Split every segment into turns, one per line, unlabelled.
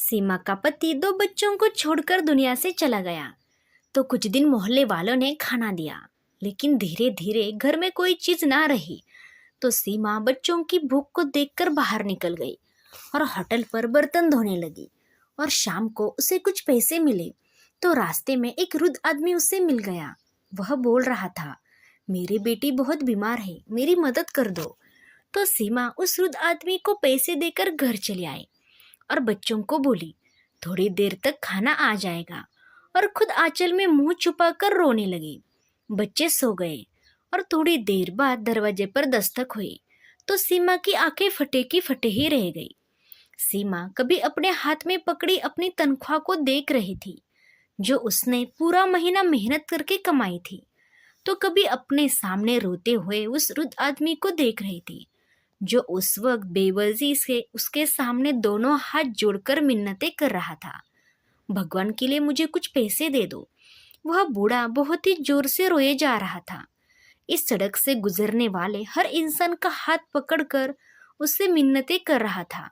सीमा का पति दो बच्चों को छोड़कर दुनिया से चला गया। तो कुछ दिन मोहल्ले वालों ने खाना दिया, लेकिन धीरे धीरे घर में कोई चीज ना रही। तो सीमा बच्चों की भूख को देखकर बाहर निकल गई और होटल पर बर्तन धोने लगी। और शाम को उसे कुछ पैसे मिले। तो रास्ते में एक वृद्ध आदमी उससे मिल गया। वह बोल रहा था, मेरी बेटी बहुत बीमार है, मेरी मदद कर दो। तो सीमा उस वृद्ध आदमी को पैसे देकर घर चली आई और बच्चों को बोली, थोड़ी देर तक खाना आ जाएगा, और खुद आंचल में मुंह छुपाकर रोने लगी। बच्चे सो गए और थोड़ी देर बाद दरवाजे पर दस्तक हुई। तो सीमा की आंखें फटे की फटे ही रह गई। सीमा कभी अपने हाथ में पकड़ी अपनी तनख्वाह को देख रही थी, जो उसने पूरा महीना मेहनत करके कमाई थी, तो कभी अपने सामने रोते हुए उस वृद्ध आदमी को देख रही थी, जो उस वक्त बेवजह से उसके सामने दोनों हाथ जोड़कर मिन्नतें कर रहा था। भगवान के लिए मुझे कुछ पैसे दे दो। वह बूढ़ा बहुत ही जोर से रोए जा रहा था। इस सड़क से गुजरने वाले हर इंसान का हाथ पकड़कर उससे मिन्नतें कर रहा था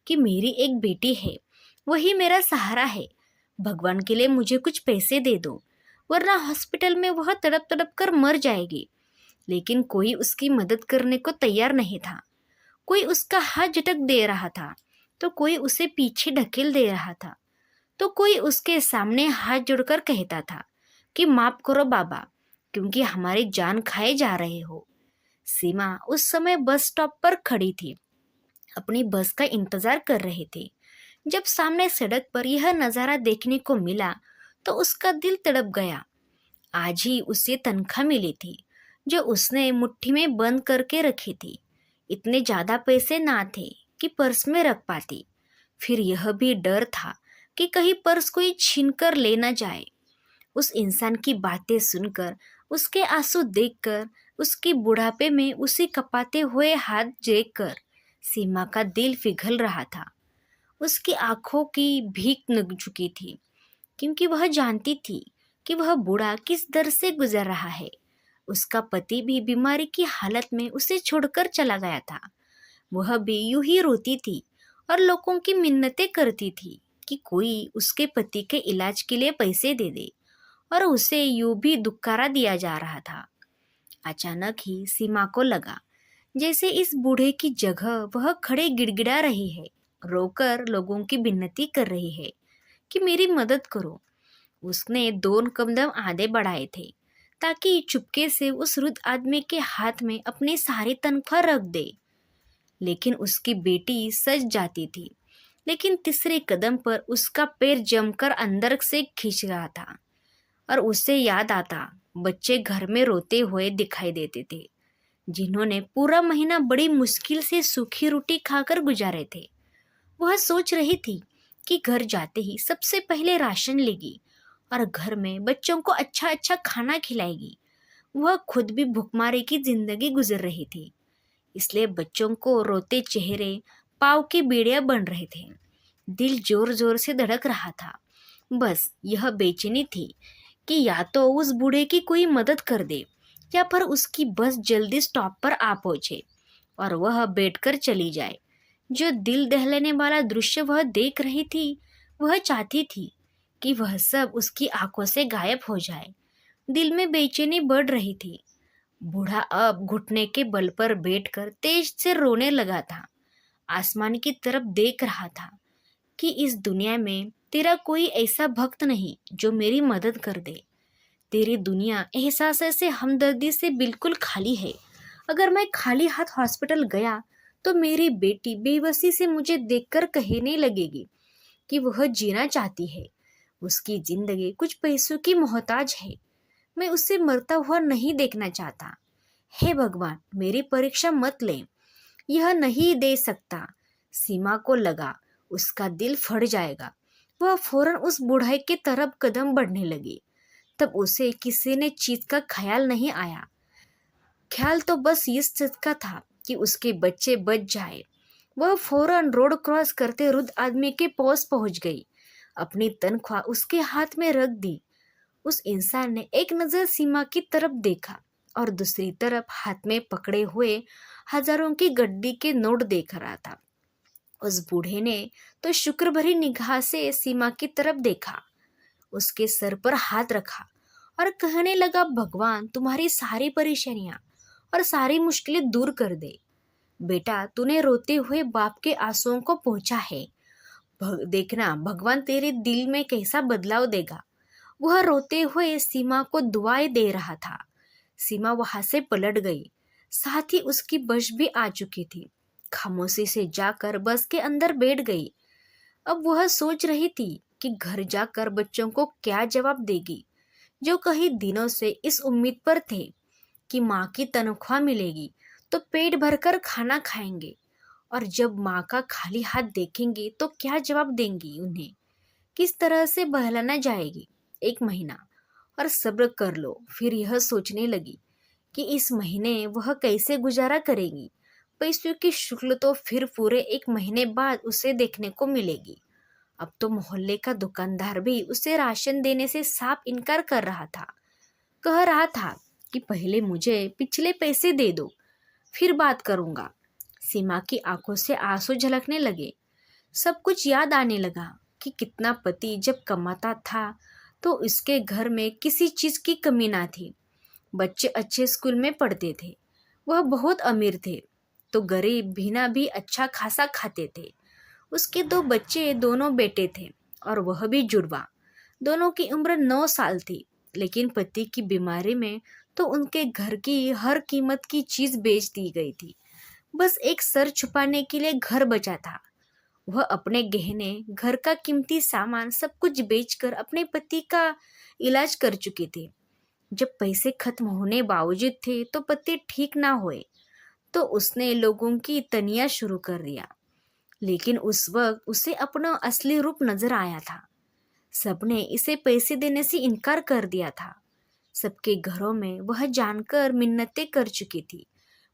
कि मेरी एक बेटी है, वही मेरा सहारा है। भगवान के लिए मुझे कुछ पैसे दे दो, वरना हॉस्पिटल में वह तड़प तड़प कर मर जाएगी। लेकिन कोई उसकी मदद करने को तैयार नहीं था। कोई उसका हाथ झटक दे रहा था, तो कोई उसे पीछे ढकेल दे रहा था, तो कोई उसके सामने हाथ जोड़कर कहता था कि माफ करो बाबा, क्योंकि हमारी जान खाए जा रहे हो। सीमा उस समय बस स्टॉप पर खड़ी थी, अपनी बस का इंतजार कर रही थी। जब सामने सड़क पर यह नज़ारा देखने को मिला तो उसका दिल तड़प गया। आज ही उसे तनख्वाह मिली थी, जो उसने मुट्ठी में बंद करके रखी थी। इतने ज्यादा पैसे ना थे कि पर्स में रख पाती। फिर यह भी डर था कि कहीं पर्स कोई छीन कर ले न जाए। उस इंसान की बातें सुनकर, उसके आंसू देखकर, उसकी बुढ़ापे में उसे कपाते हुए हाथ देखकर सीमा का दिल पिघल रहा था। उसकी आंखों की भीख लग चुकी थी, क्योंकि वह जानती थी कि वह बूढ़ा किस दर से गुजर रहा है। उसका पति भी बीमारी की हालत में उसे छोड़कर चला गया था। वह भी यूं ही रोती थी और लोगों की मिन्नतें करती थी कि कोई उसके पति के इलाज के लिए पैसे दे दे, और उसे यूं भी दुत्कारा दिया जा रहा था। अचानक ही सीमा को लगा जैसे इस बूढ़े की जगह वह खड़े गिड़गिड़ा रही है, रोकर लोगों की विनती कर रही है कि मेरी मदद करो। उसने 2 कदम आगे बढ़ाए थे ताकि चुपके से उस वृद्ध आदमी के हाथ में अपनी सारी तनख्वाह रख दे, लेकिन उसकी बेटी सज जाती थी। लेकिन तीसरे कदम पर उसका पैर जमकर अंदर से खींच रहा था और उसे याद आता, बच्चे घर में रोते हुए दिखाई देते थे, जिन्होंने पूरा महीना बड़ी मुश्किल से सूखी रोटी खाकर गुजारे थे। वह सोच रही थी कि घर जाते ही सबसे पहले राशन लेगी और घर में बच्चों को अच्छा अच्छा खाना खिलाएगी। वह खुद भी भुखमरी की जिंदगी गुजर रही थी, इसलिए बच्चों को रोते चेहरे पाव की बेड़ियां बन रहे थे। दिल जोर जोर से धड़क रहा था। बस यह बेचैनी थी कि या तो उस बूढ़े की कोई मदद कर दे, या फिर उसकी बस जल्दी स्टॉप पर आ पहुंचे और वह बैठकर चली जाए। जो दिल दहलाने वाला दृश्य वह देख रही थी, वह चाहती थी कि वह सब उसकी आंखों से गायब हो जाए। दिल में बेचैनी बढ़ रही थी। बूढ़ा अब घुटने के बल पर बैठकर तेज से रोने लगा था। आसमान की तरफ देख रहा था कि इस दुनिया में तेरा कोई ऐसा भक्त नहीं जो मेरी मदद कर दे। तेरी दुनिया एहसास से हमदर्दी से बिल्कुल खाली है। अगर मैं खाली हाथ हॉस्पिटल गया तो मेरी बेटी बेबसी से मुझे देखकर कहने लगेगी कि वह जीना चाहती है। उसकी जिंदगी कुछ पैसों की मोहताज है। मैं उसे मरता हुआ नहीं देखना चाहता। हे भगवान, मेरी परीक्षा मत ले, यह नहीं दे सकता। सीमा को लगा उसका दिल फट जाएगा। वह फौरन उस बुढ़ाई की तरफ कदम बढ़ने लगी। तब उसे किसी ने चीज का ख्याल नहीं आया। ख्याल तो बस इस चीज का था कि उसके बच्चे बच जाए। वह फौरन रोड क्रॉस करते वृद्ध आदमी के पास पहुंच गई, अपनी तनख्वाह उसके हाथ में रख दी। उस इंसान ने एक नजर सीमा की तरफ देखा और दूसरी तरफ हाथ में पकड़े हुए हजारों की गड्डी के नोट देख रहा था। उस बूढ़े ने तो शुक्र भरी निगाह से सीमा की तरफ देखा, उसके सर पर हाथ रखा और कहने लगा, भगवान तुम्हारी सारी परेशानियां और सारी मुश्किलें दूर कर दे। बेटा, तूने रोते हुए बाप के आंसुओं को पोंछा है। देखना भगवान तेरे दिल में कैसा बदलाव देगा। वह रोते हुए सीमा को दुआएं दे रहा था। सीमा वहां से पलट गई, साथ ही उसकी बस भी आ चुकी थी। खामोशी से जाकर बस के अंदर बैठ गई। अब वह सोच रही थी कि घर जाकर बच्चों को क्या जवाब देगी, जो कई दिनों से इस उम्मीद पर थे कि माँ की तनख्वाह मिलेगी तो पेट भरकर खाना खाएंगे, और जब माँ का खाली हाथ देखेंगे तो क्या जवाब देंगी उन्हें, किस तरह से बहलाना जाएगी। 1 महीना और सब्र कर लो। फिर यह सोचने लगी कि इस महीने वह कैसे गुजारा करेगी। पैसों की शुक्ल तो फिर पूरे 1 महीने बाद उसे देखने को मिलेगी। अब तो मोहल्ले का दुकानदार भी उसे राशन देने से साफ इनकार कर रहा था। कह रहा था कि पहले मुझे पिछले पैसे दे दो, फिर बात करूंगा। सीमा की आंखों से आंसू झलकने लगे। सब कुछ याद आने लगा कि कितना पति जब कमाता था तो इसके घर में किसी चीज की कमी ना थी। बच्चे अच्छे स्कूल में पढ़ते थे, वह बहुत अमीर थे तो गरीब भीना भी अच्छा खासा खाते थे। उसके 2 बच्चे, दोनों बेटे थे और वह भी जुड़वा। दोनों की उम्र 9 साल थी, लेकिन पति की बीमारी में तो उनके घर की हर कीमत की चीज बेच दी गई थी। बस एक सर छुपाने के लिए घर बचा था। वह अपने गहने, घर का कीमती सामान सब कुछ बेचकर अपने पति का इलाज कर चुकी थी। जब पैसे खत्म होने बावजूद थे तो पति ठीक ना हुए तो उसने लोगों की तनिया शुरू कर दिया। लेकिन उस वक्त उसे अपना असली रूप नजर आया था। सबने इसे पैसे देने से इनकार कर दिया था। सबके घरों में वह जानकर मिन्नतें कर चुकी थी।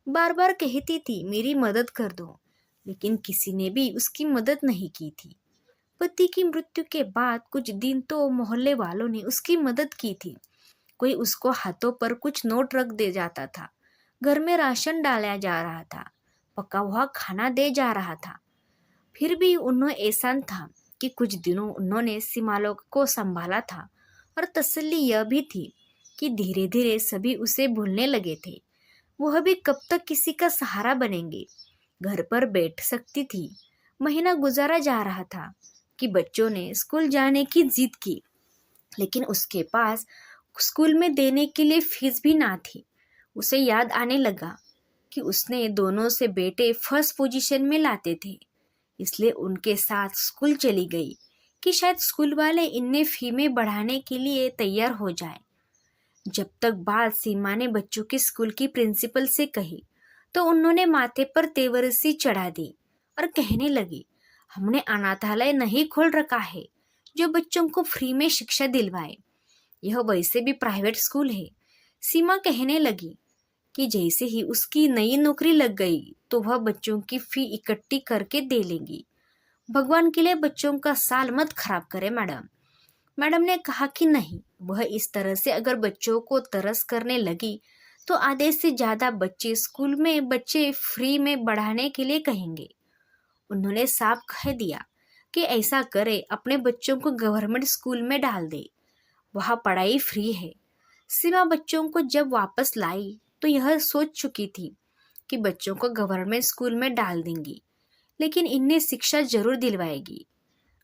बार बार कहती थी मेरी मदद कर दो, लेकिन किसी ने भी उसकी मदद नहीं की थी। पति की मृत्यु के बाद कुछ दिन तो मोहल्ले वालों ने उसकी मदद की थी। कोई उसको हाथों पर कुछ नोट रख दे जाता था, घर में राशन डाला जा रहा था, पका हुआ खाना दे जा रहा था। फिर भी उन्हें एहसान था कि कुछ दिनों उन्होंने सीमालों को संभाला था, और तसल्ली यह भी थी कि धीरे धीरे सभी उसे भूलने लगे थे। वह भी कब तक किसी का सहारा बनेंगे। घर पर बैठ सकती थी। महीना गुजारा जा रहा था कि बच्चों ने स्कूल जाने की जिद की, लेकिन उसके पास स्कूल में देने के लिए फीस भी ना थी। उसे याद आने लगा कि उसने दोनों से बेटे फर्स्ट पोजीशन में लाते थे, इसलिए उनके साथ स्कूल चली गई कि शायद स्कूल वाले इन्हें फी में बढ़ाने के लिए तैयार हो जाए। जब तक बात सीमा ने बच्चों के स्कूल की प्रिंसिपल से कही तो उन्होंने माथे पर तेवरसी चढ़ा दी और कहने लगी, हमने अनाथालय नहीं खोल रखा है जो बच्चों को फ्री में शिक्षा दिलवाए, यह वैसे भी प्राइवेट स्कूल है। सीमा कहने लगी कि जैसे ही उसकी नई नौकरी लग गई तो वह बच्चों की फी इकट्ठी करके दे लेगी। भगवान के लिए बच्चों का साल मत खराब करे मैडम। मैडम ने कहा कि नहीं, वह इस तरह से अगर बच्चों को तरस करने लगी तो आधे से ज्यादा बच्चे स्कूल में बच्चे फ्री में बढ़ाने के लिए कहेंगे। उन्होंने साफ कह दिया कि ऐसा करे, अपने बच्चों को गवर्नमेंट स्कूल में डाल दे, वहाँ पढ़ाई फ्री है। सीमा बच्चों को जब वापस लाई तो यह सोच चुकी थी कि बच्चों को गवर्नमेंट स्कूल में डाल देंगी, लेकिन इन्हें शिक्षा जरूर दिलवाएगी।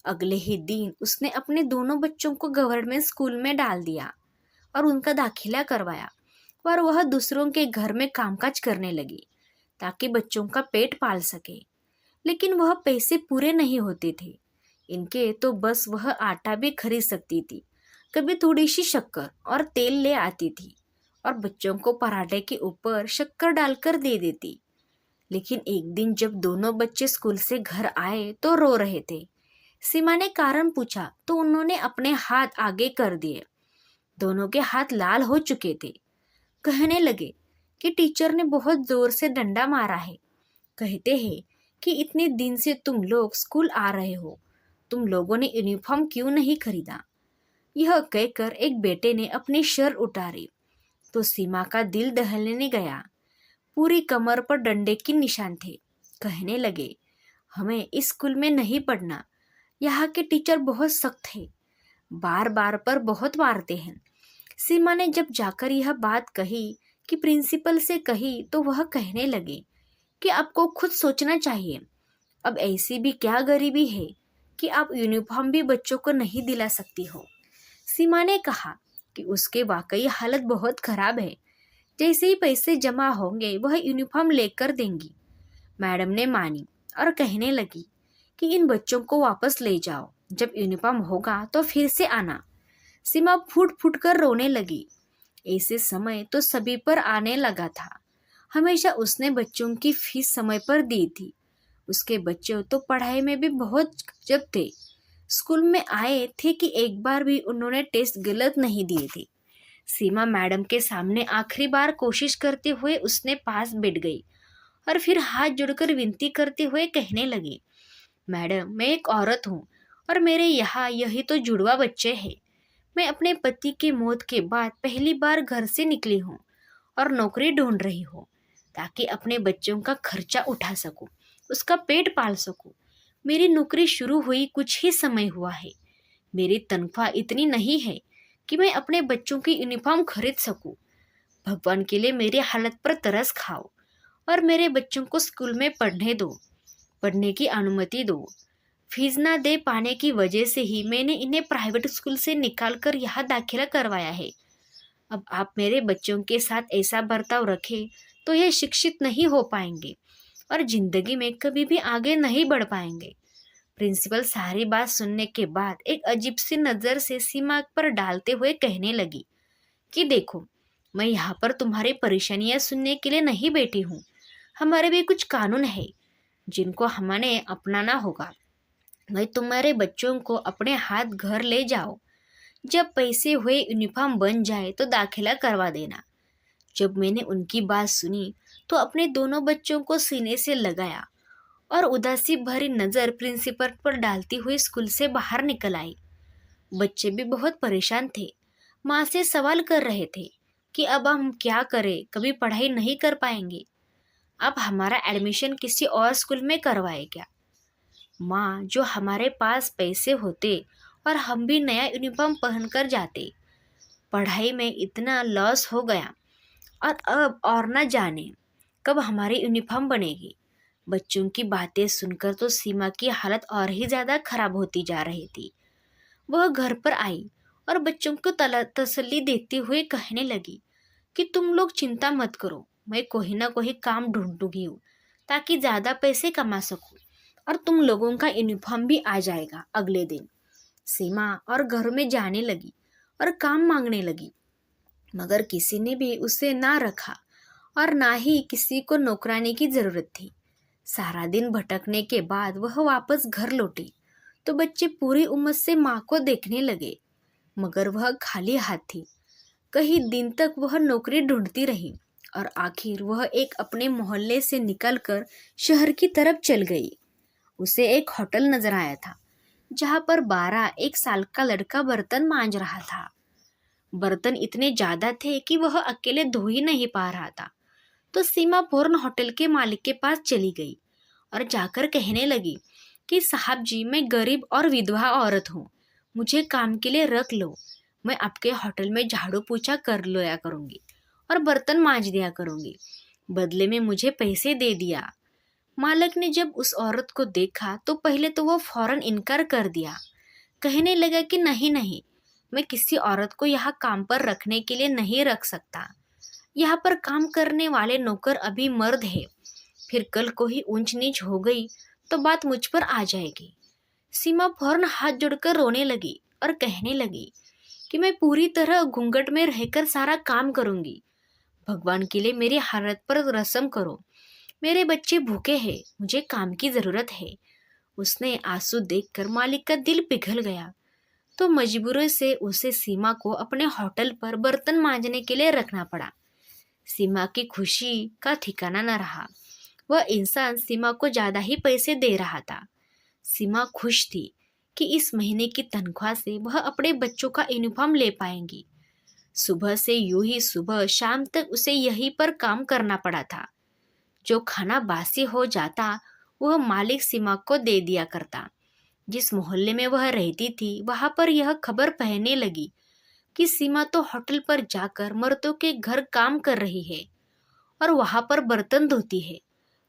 अगले ही दिन उसने अपने दोनों बच्चों को गवर्नमेंट स्कूल में डाल दिया और उनका दाखिला करवाया, और वह दूसरों के घर में कामकाज करने लगी ताकि बच्चों का पेट पाल सके। लेकिन वह पैसे पूरे नहीं होते थे इनके, तो बस वह आटा भी खरीद सकती थी, कभी थोड़ी सी शक्कर और तेल ले आती थी और बच्चों को पराठे के ऊपर शक्कर डालकर दे देती। लेकिन एक दिन जब दोनों बच्चे स्कूल से घर आए तो रो रहे थे। सीमा ने कारण पूछा तो उन्होंने अपने हाथ आगे कर दिए। दोनों के हाथ लाल हो चुके थे। कहने लगे कि टीचर ने बहुत जोर से डंडा मारा है। कहते हैं कि इतने दिन से तुम लोग स्कूल आ रहे हो, तुम लोगों ने यूनिफॉर्म क्यों नहीं खरीदा। यह कहकर एक बेटे ने अपनी शर्ट उतारी तो सीमा का दिल दहलने गया। पूरी कमर पर डंडे के निशान थे। कहने लगे, हमें इस स्कूल में नहीं पढ़ना। यहाँ के टीचर बहुत सख्त है, बार बार पर बहुत मारते हैं। सीमा ने जब जाकर यह बात कही कि प्रिंसिपल से कही, तो वह कहने लगे कि आपको खुद सोचना चाहिए। अब ऐसी भी क्या गरीबी है कि आप यूनिफॉर्म भी बच्चों को नहीं दिला सकती हो। सीमा ने कहा कि उसके वाकई हालत बहुत खराब है। जैसे ही पैसे जमा होंगे वह यूनिफॉर्म लेकर देंगी। मैडम ने मानी और कहने लगी कि इन बच्चों को वापस ले जाओ, जब यूनिफॉर्म होगा तो फिर से आना। सीमा फूट फूट कर रोने लगी। ऐसे समय तो सभी पर आने लगा था। हमेशा उसने बच्चों की फीस समय पर दी थी। उसके बच्चे तो पढ़ाई में भी बहुत जब थे। स्कूल में आए थे कि एक बार भी उन्होंने टेस्ट गलत नहीं दिए थे। सीमा मैडम के सामने आखिरी बार कोशिश करते हुए उसने पास बैठ गई और फिर हाथ जोड़कर विनती करते हुए कहने लगी, मैडम, मैं एक औरत हूँ और मेरे यहाँ यही तो जुड़वा बच्चे हैं। मैं अपने पति की मौत के बाद पहली बार घर से निकली हूँ और नौकरी ढूंढ रही हूँ ताकि अपने बच्चों का खर्चा उठा सकूँ, उसका पेट पाल सकूँ। मेरी नौकरी शुरू हुई कुछ ही समय हुआ है। मेरी तनख्वाह इतनी नहीं है कि मैं अपने बच्चों की यूनिफॉर्म खरीद सकूँ। भगवान के लिए मेरी हालत पर तरस खाओ और मेरे बच्चों को स्कूल में पढ़ने दो, पढ़ने की अनुमति दो। फीस ना दे पाने की वजह से ही मैंने इन्हें प्राइवेट स्कूल से निकाल कर यहाँ दाखिला करवाया है। अब आप मेरे बच्चों के साथ ऐसा बर्ताव रखें तो ये शिक्षित नहीं हो पाएंगे और जिंदगी में कभी भी आगे नहीं बढ़ पाएंगे। प्रिंसिपल सारी बात सुनने के बाद एक अजीब सी नज़र से सीमा पर डालते हुए कहने लगी कि देखो, मैं यहाँ पर तुम्हारी परेशानियाँ सुनने के लिए नहीं बैठी हूँ। हमारे भी कुछ कानून है जिनको हमें अपनाना होगा। मैं तुम्हारे बच्चों को अपने हाथ घर ले जाओ। जब पैसे हुए यूनिफॉर्म बन जाए तो दाखिला करवा देना। जब मैंने उनकी बात सुनी तो अपने दोनों बच्चों को सीने से लगाया और उदासी भरी नज़र प्रिंसिपल पर डालती हुई स्कूल से बाहर निकल आई। बच्चे भी बहुत परेशान थे। माँ से सवाल कर रहे थे कि अब हम क्या करें, कभी पढ़ाई नहीं कर पाएंगे। अब हमारा एडमिशन किसी और स्कूल में करवाए क्या? माँ, जो हमारे पास पैसे होते और हम भी नया यूनिफॉर्म पहनकर जाते। पढ़ाई में इतना लॉस हो गया और अब और न जाने कब हमारी यूनिफॉर्म बनेगी। बच्चों की बातें सुनकर तो सीमा की हालत और ही ज़्यादा खराब होती जा रही थी। वह घर पर आई और बच्चों को तसल्ली देते हुए कहने लगी कि तुम लोग चिंता मत करो, मैं कोई ना कोई काम ढूंढूंगी हूँ ताकि ज़्यादा पैसे कमा सकूँ और तुम लोगों का यूनिफॉर्म भी आ जाएगा अगले दिन। सीमा और घर में जाने लगी और काम मांगने लगी, मगर किसी ने भी उसे ना रखा और ना ही किसी को नौकरानी की ज़रूरत थी। सारा दिन भटकने के बाद वह वापस घर लौटी तो बच्चे पूरी उम्र से माँ को देखने लगे, मगर वह खाली हाथ थी। कई दिन तक वह नौकरी ढूंढती रही और आखिर वह एक अपने मोहल्ले से निकलकर शहर की तरफ चल गई। उसे एक होटल नजर आया था जहाँ पर 12 साल का लड़का बर्तन मांज रहा था। बर्तन इतने ज़्यादा थे कि वह अकेले धो ही नहीं पा रहा था। तो सीमा फौरन होटल के मालिक के पास चली गई और जाकर कहने लगी कि साहब जी, मैं गरीब और विधवा औरत हूँ, मुझे काम के लिए रख लो। मैं आपके होटल में झाड़ू पोछा कर लिया करूँगी और बर्तन मांज दिया करूँगी। बदले में मुझे पैसे दे दिया। मालिक ने जब उस औरत को देखा तो पहले तो वो फौरन इनकार कर दिया। कहने लगा कि नहीं नहीं, मैं किसी औरत को यहाँ काम पर रखने के लिए नहीं रख सकता। यहाँ पर काम करने वाले नौकर अभी मर्द है, फिर कल को ही ऊंच नीच हो गई तो बात मुझ पर आ जाएगी। सीमा फौरन हाथ जोड़कर रोने लगी और कहने लगी कि मैं पूरी तरह घूंघट में रहकर सारा काम करूँगी। भगवान के लिए मेरी हालत पर रसम करो। मेरे बच्चे भूखे हैं, मुझे काम की ज़रूरत है। उसने आंसू देखकर मालिक का दिल पिघल गया तो मजबूरी से उसे सीमा को अपने होटल पर बर्तन मांजने के लिए रखना पड़ा। सीमा की खुशी का ठिकाना न रहा। वह इंसान सीमा को ज़्यादा ही पैसे दे रहा था। सीमा खुश थी कि इस महीने की तनख्वाह से वह अपने बच्चों का यूनिफॉर्म ले पाएंगी। सुबह से यूं ही सुबह शाम तक उसे यहीं पर काम करना पड़ा था। जो खाना बासी हो जाता वह मालिक सीमा को दे दिया करता। जिस मोहल्ले में वह रहती थी वहां पर यह खबर फैलने लगी कि सीमा तो होटल पर जाकर मर्दों के घर काम कर रही है और वहां पर बर्तन धोती है।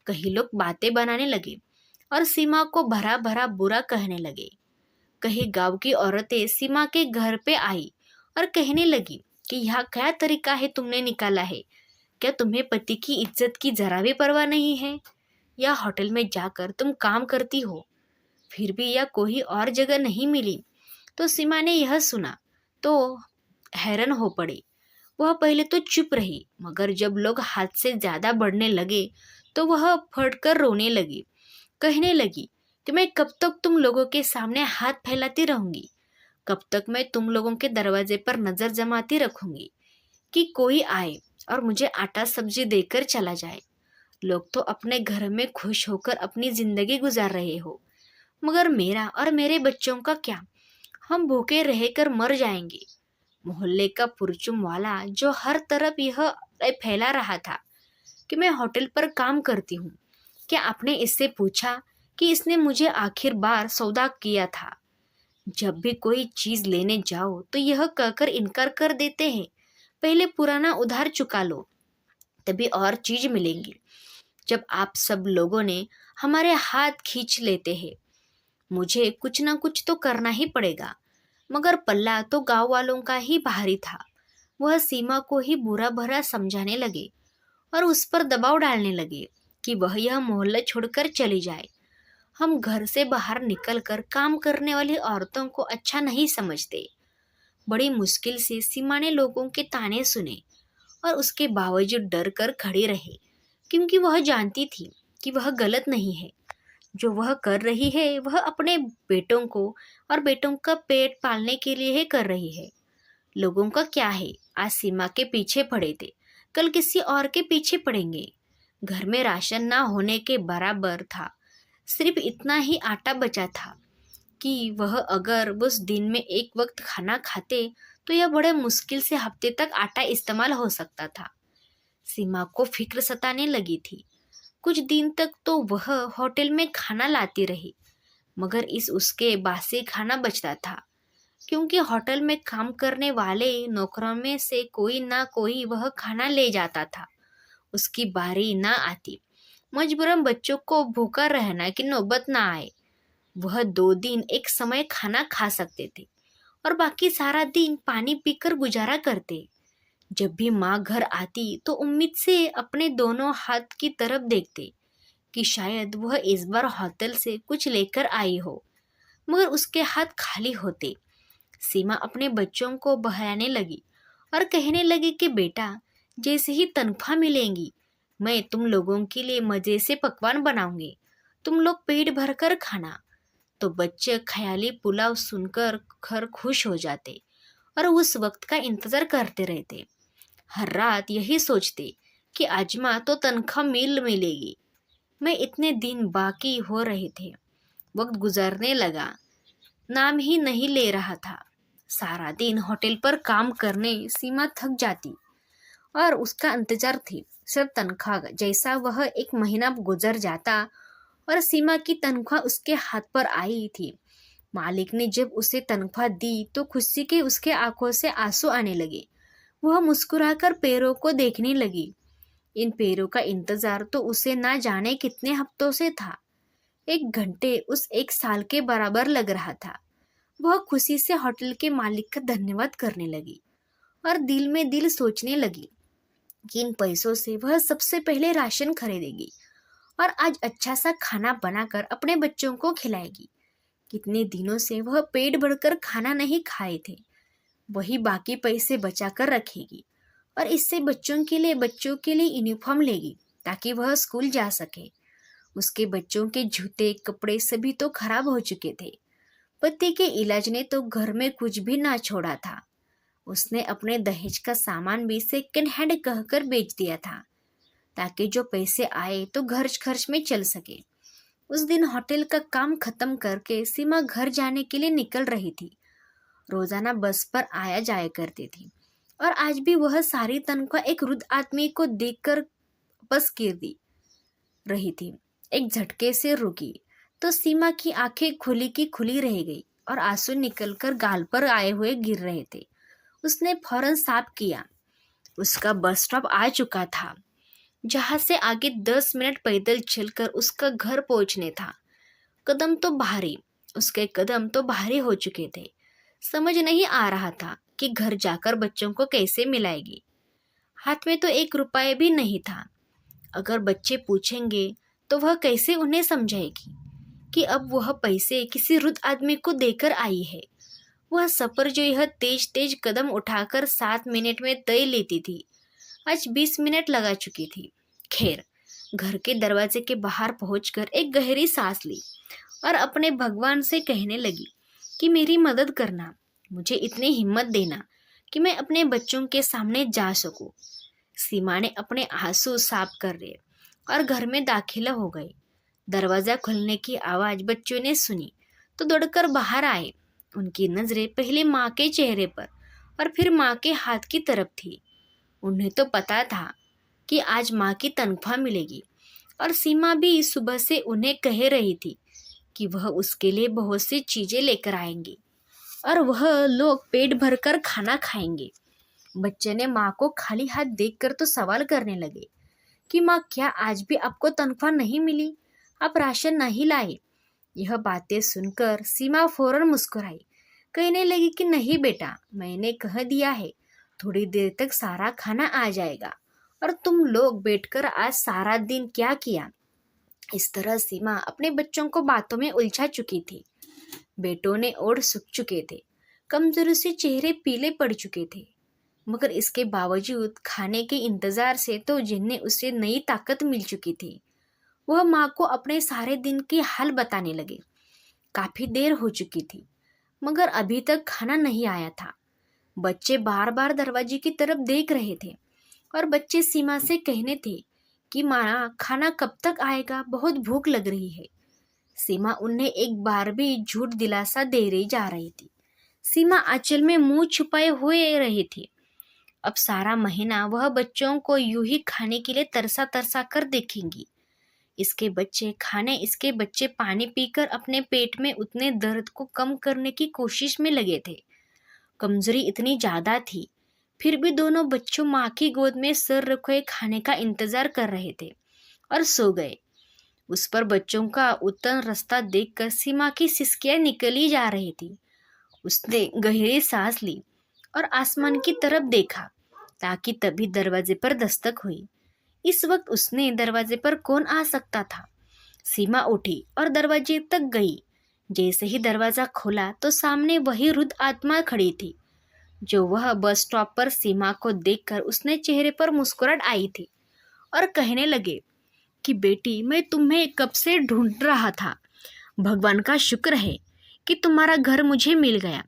कई लोग बातें बनाने लगे और सीमा को भरा भरा बुरा कहने लगे। कहीं गांव की औरतें सीमा के घर पे आई और कहने लगी कि यह क्या तरीका है तुमने निकाला है? क्या तुम्हें पति की इज्जत की जरा भी परवाह नहीं है? या होटल में जाकर तुम काम करती हो, फिर भी यह कोई और जगह नहीं मिली? तो सीमा ने यह सुना तो हैरान हो पड़ी। वह पहले तो चुप रही, मगर जब लोग हाथ से ज्यादा बढ़ने लगे तो वह फटकर रोने लगी। कहने लगी कि मैं कब तक तुम लोगों के सामने हाथ फैलाती रहूंगी? कब तक मैं तुम लोगों के दरवाजे पर नजर जमाती रखूंगी कि कोई आए और मुझे आटा सब्जी देकर चला जाए? लोग तो अपने घर में खुश होकर अपनी जिंदगी गुजार रहे हो, मगर मेरा और मेरे बच्चों का क्या? हम भूखे रहकर मर जाएंगे। मोहल्ले का पुरचुम वाला जो हर तरफ यह फैला रहा था कि मैं होटल पर काम करती हूँ, क्या आपने इससे पूछा कि इसने मुझे आखिर बार सौदा किया था? जब भी कोई चीज लेने जाओ तो यह कहकर इनकार कर देते हैं, पहले पुराना उधार चुका लो तभी और चीज मिलेंगी। जब आप सब लोगों ने हमारे हाथ खींच लेते हैं, मुझे कुछ ना कुछ तो करना ही पड़ेगा। मगर पल्ला तो गांव वालों का ही भारी था। वह सीमा को ही बुरा भला समझाने लगे और उस पर दबाव डालने लगे कि वह यह मोहल्ला छोड़कर चली जाए। हम घर से बाहर निकलकर काम करने वाली औरतों को अच्छा नहीं समझते। बड़ी मुश्किल से सीमा ने लोगों के ताने सुने और उसके बावजूद डर कर खड़ी रही, क्योंकि वह जानती थी कि वह गलत नहीं है। जो वह कर रही है वह अपने बेटों को और बेटों का पेट पालने के लिए ही कर रही है। लोगों का क्या है, आज सीमा के पीछे पड़े थे, कल किसी और के पीछे पड़ेंगे। घर में राशन ना होने के बराबर था। सिर्फ इतना ही आटा बचा था कि वह अगर उस दिन में एक वक्त खाना खाते तो यह बड़े मुश्किल से हफ्ते तक आटा इस्तेमाल हो सकता था। सीमा को फिक्र सताने लगी थी। कुछ दिन तक तो वह होटल में खाना लाती रही, मगर इस उसके बासी खाना बचता था, क्योंकि होटल में काम करने वाले नौकरों में से कोई ना कोई वह खाना ले जाता था। उसकी बारी ना आती, मजबूरन बच्चों को भूखा रहना की नौबत ना आए। वह 2 दिन एक समय खाना खा सकते थे और बाकी सारा दिन पानी पीकर गुजारा करते। जब भी माँ घर आती तो उम्मीद से अपने दोनों हाथ की तरफ देखते कि शायद वह इस बार होटल से कुछ लेकर आई हो, मगर उसके हाथ खाली होते। सीमा अपने बच्चों को बहलाने लगी और कहने लगी कि बेटा, जैसे ही तनख्वाह मिलेंगी मैं तुम लोगों के लिए मजे से पकवान बनाऊंगी, तुम लोग पेट भरकर खाना। तो बच्चे ख्याली पुलाव सुनकर खर खुश हो जाते और उस वक्त का इंतजार करते रहते। हर रात यही सोचते कि आज माँ तो तनख्वाह मिलेगी। मैं इतने दिन बाकी हो रहे थे, वक्त गुजरने लगा, नाम ही नहीं ले रहा था। सारा दिन होटल पर काम करने सीमा थक जाती और उसका इंतजार थी सिर्फ तनख्वाह। जैसा वह एक महीना गुजर जाता और सीमा की तनख्वाह उसके हाथ पर आई थी, मालिक ने जब उसे तनख्वाह दी तो खुशी के उसके आंखों से आंसू आने लगे। वह मुस्कुराकर पैरों को देखने लगी। इन पैरों का इंतजार तो उसे ना जाने कितने हफ्तों से था। 1 घंटे उस 1 साल के बराबर लग रहा था। वह खुशी से होटल के मालिक का धन्यवाद करने लगी और दिल में दिल सोचने लगी कि इन पैसों से वह सबसे पहले राशन खरीदेगी और आज अच्छा सा खाना बनाकर अपने बच्चों को खिलाएगी। कितने दिनों से वह पेट भरकर खाना नहीं खाए थे, वही बाकी पैसे बचा कर रखेगी और इससे बच्चों के लिए यूनिफॉर्म लेगी ताकि वह स्कूल जा सके। उसके बच्चों के जूते कपड़े सभी तो खराब हो चुके थे। पति के इलाज ने तो घर में कुछ भी ना छोड़ा था। उसने अपने दहेज का सामान भी सेकंड हैंड कहकर बेच दिया था ताकि जो पैसे आए तो घर खर्च में चल सके। उस दिन होटल का काम खत्म करके सीमा घर जाने के लिए निकल रही थी। रोजाना बस पर आया जाया करती थी और आज भी वह सारी तनख्वाह एक वृद्ध आदमी को देकर बस गिर दी रही थी। एक झटके से रुकी तो सीमा की आंखें खुली की खुली रह गई और आंसू निकलकर गाल पर आए हुए गिर रहे थे। उसने फौरन साफ किया। उसका बस स्टॉप आ चुका था, जहां से आगे 10 मिनट पैदल चलकर उसका घर पहुंचने था। कदम तो भारी उसके कदम तो भारी हो चुके थे। समझ नहीं आ रहा था कि घर जाकर बच्चों को कैसे मिलाएगी। हाथ में तो 1 रुपया भी नहीं था। अगर बच्चे पूछेंगे तो वह कैसे उन्हें समझाएगी कि अब वह पैसे किसी वृद्ध आदमी को देकर आई है। वह सफर जो यह तेज तेज कदम उठाकर 7 मिनट में तय लेती थी, आज 20 मिनट लगा चुकी थी। खैर, घर के दरवाजे के बाहर पहुंचकर एक गहरी सांस ली और अपने भगवान से कहने लगी कि मेरी मदद करना, मुझे इतनी हिम्मत देना कि मैं अपने बच्चों के सामने जा सकूं। सीमा ने अपने आंसू साफ कर लिए और घर में दाखिला हो गई। दरवाजा खुलने की आवाज बच्चों ने सुनी तो दौड़कर बाहर आए। उनकी नजरें पहले माँ के चेहरे पर और फिर माँ के हाथ की तरफ थी। उन्हें तो पता था कि आज माँ की तनख्वाह मिलेगी और सीमा भी सुबह से उन्हें कह रही थी कि वह उसके लिए बहुत सी चीजें लेकर आएंगी और वह लोग पेट भरकर खाना खाएंगे। बच्चे ने माँ को खाली हाथ देखकर तो सवाल करने लगे कि माँ, क्या आज भी आपको तनख्वाह नहीं मिली? आप राशन नहीं लाए? यह बातें सुनकर सीमा फौरन मुस्कुराई, कहने लगी कि नहीं बेटा, मैंने कह दिया है, थोड़ी देर तक सारा खाना आ जाएगा और तुम लोग बैठकर आज सारा दिन क्या किया? इस तरह सीमा अपने बच्चों को बातों में उलझा चुकी थी। बेटों ने ओढ़ सूख चुके थे, कमजोरी से चेहरे पीले पड़ चुके थे, मगर इसके बावजूद खाने के इंतजार से तो जिन्हें उसे नई ताकत मिल चुकी थी। वह माँ को अपने सारे दिन के हाल बताने लगे। काफी देर हो चुकी थी, मगर अभी तक खाना नहीं आया था। बच्चे बार बार दरवाजे की तरफ देख रहे थे और बच्चे सीमा से कहने थे कि माँ, खाना कब तक आएगा, बहुत भूख लग रही है। सीमा उन्हें एक बार भी झूठ दिलासा दे रही जा रही थी। सीमा आंचल में मुंह छुपाए हुए रही थी। अब सारा महीना वह बच्चों को यूं ही खाने के लिए तरसा तरसा कर देखेंगी। इसके बच्चे खाने, इसके बच्चे पानी पीकर अपने पेट में उतने दर्द को कम करने की कोशिश में लगे थे। कमजोरी इतनी ज्यादा थी, फिर भी दोनों बच्चों माँ की गोद में सर रखे खाने का इंतजार कर रहे थे और सो गए। उस पर बच्चों का उतर रास्ता देखकर सीमा की सिसकियां निकली जा रही थी। उसने गहरी सांस ली और आसमान की तरफ देखा, ताकि तभी दरवाजे पर दस्तक हुई। इस वक्त उसने दरवाजे पर कौन आ सकता था। सीमा उठी और दरवाजे तक गई। जैसे ही दरवाजा खोला तो सामने वही रुद्र आत्मा खड़ी थी, जो वह बस स्टॉप पर सीमा को देखकर उसने चेहरे पर मुस्कुराहट आई थी और कहने लगे कि बेटी, मैं तुम्हें कब से ढूंढ रहा था। भगवान का शुक्र है कि तुम्हारा घर मुझे मिल गया।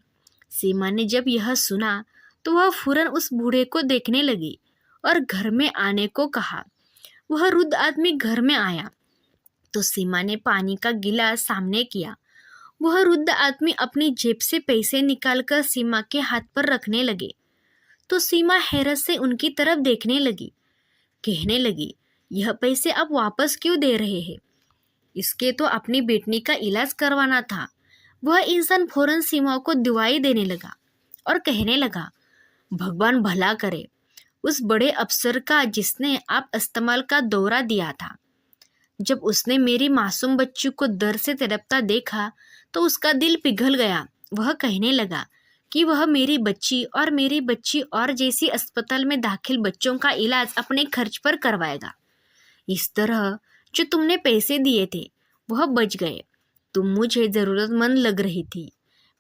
सीमा ने जब यह सुना तो वह फौरन उस बूढ़े को देखने लगी और घर में आने को कहा। वह वृद्ध आदमी घर में आया तो सीमा ने पानी का गिलास सामने किया। वह वृद्ध आदमी अपनी जेब से पैसे निकालकर सीमा के हाथ पर रखने लगे तो सीमा हैरत से उनकी तरफ देखने लगी। कहने लगी, यह पैसे आप वापस क्यों दे रहे हैं? इसके तो अपनी बेटनी का इलाज करवाना था। वह इंसान फौरन सीमा को दुआई देने लगा और कहने लगा, भगवान भला करे उस बड़े अफसर का जिसने आप इस्तेमाल का दौरा दिया था। जब उसने मेरी मासूम बच्ची को दर्द से तड़पता देखा तो उसका दिल पिघल गया। वह कहने लगा कि वह मेरी बच्ची और जैसी अस्पताल में दाखिल बच्चों का इलाज अपने खर्च पर करवाएगा। इस तरह जो तुमने पैसे दिए थे वह बच गए। तुम मुझे ज़रूरतमंद लग रही थी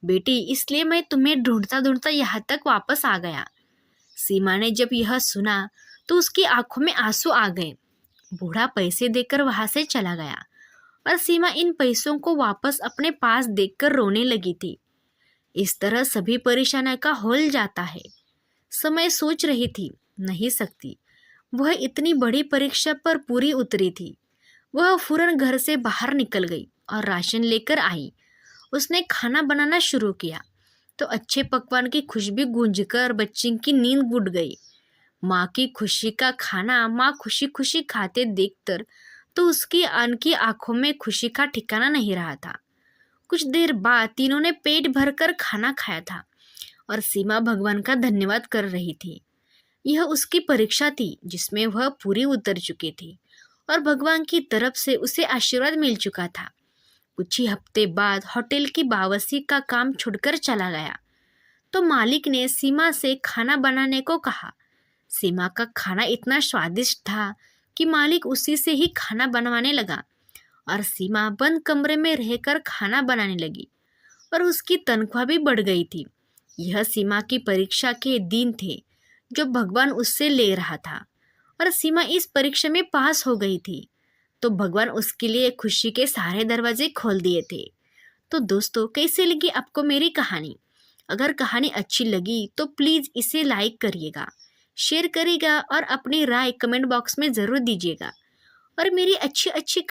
बेटी, इसलिए मैं तुम्हें ढूंढता ढूंढता यहाँ तक वापस आ गया। सीमा ने जब यह सुना तो उसकी आंखों में आंसू आ गए। बूढ़ा पैसे देकर वहां से चला गया और सीमा इन पैसों को वापस अपने पास देखकर रोने लगी थी। इस तरह सभी परेशानियों का हल जाता है। समय सोच रही थी, नहीं सकती। वह इतनी बड़ी परीक्षा पर पूरी उतरी थी। वह फौरन घर से बाहर निकल गई और राशन लेकर आई। उसने खाना बनाना शुरू किया तो अच्छे पकवान की खुशबू गूंजकर बच्ची की नींद उड़ गई। माँ की खुशी का खाना माँ खुशी खुशी खाते देखकर तो उसकी उनकी आंखों में खुशी का ठिकाना नहीं रहा था। कुछ देर बाद तीनों ने पेट भरकर खाना खाया था और सीमा भगवान का धन्यवाद कर रही थी। यह उसकी परीक्षा थी जिसमें वह पूरी उतर चुकी थी और भगवान की तरफ से उसे आशीर्वाद मिल चुका था। कुछ ही हफ्ते बाद होटल की बावर्ची का काम छोड़कर चला गया तो मालिक ने सीमा से खाना बनाने को कहा। सीमा का खाना इतना स्वादिष्ट था कि मालिक उसी से ही खाना बनवाने लगा और सीमा बंद कमरे में रहकर खाना बनाने लगी और उसकी तनख्वाह भी बढ़ गई थी। यह सीमा की परीक्षा के दिन थे जो भगवान उससे ले रहा था और सीमा इस परीक्षा में पास हो गई थी तो भगवान उसके लिए खुशी के सारे दरवाजे खोल दिए थे। तो दोस्तों, कैसे लगी आपको मेरी कहानी? अगर कहानी अच्छी लगी तो प्लीज़ इसे लाइक करिएगा, शेयर करिएगा और अपनी राय कमेंट बॉक्स में ज़रूर दीजिएगा और मेरी अच्छी अच्छी